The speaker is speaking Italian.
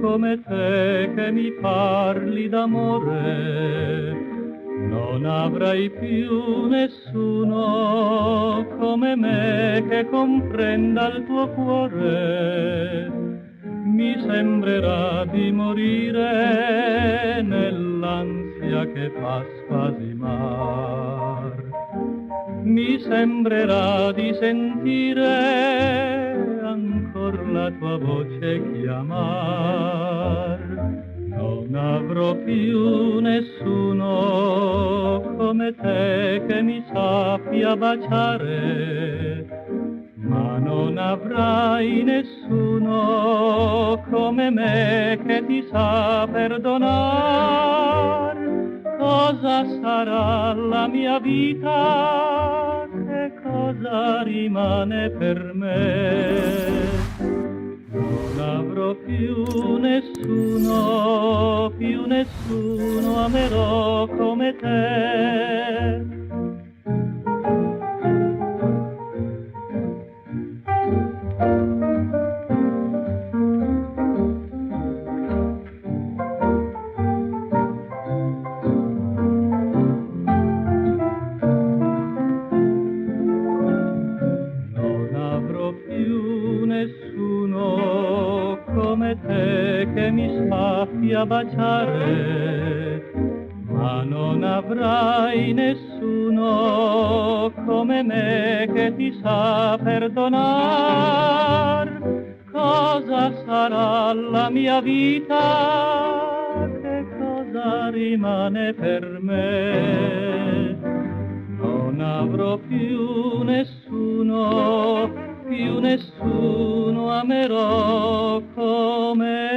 come te che mi parli d'amore. Non avrai più nessuno come me che comprenda il tuo cuore. Mi sembrerà di morire nell'ansia che fa spasimar. Mi sembrerà di sentire ancor la tua voce chiamar. Non avrò più nessuno come te che mi sappia baciare, ma non avrai nessuno come me che ti sa perdonar. Cosa sarà la mia vita? Che cosa rimane per me? Non avrò più nessuno amerò come te. Nessuno come te che mi sappia baciare, ma non avrai nessuno come me che ti sa perdonar. Cosa sarà la mia vita? Che cosa rimane per me? Non avrò più nessuno amerò come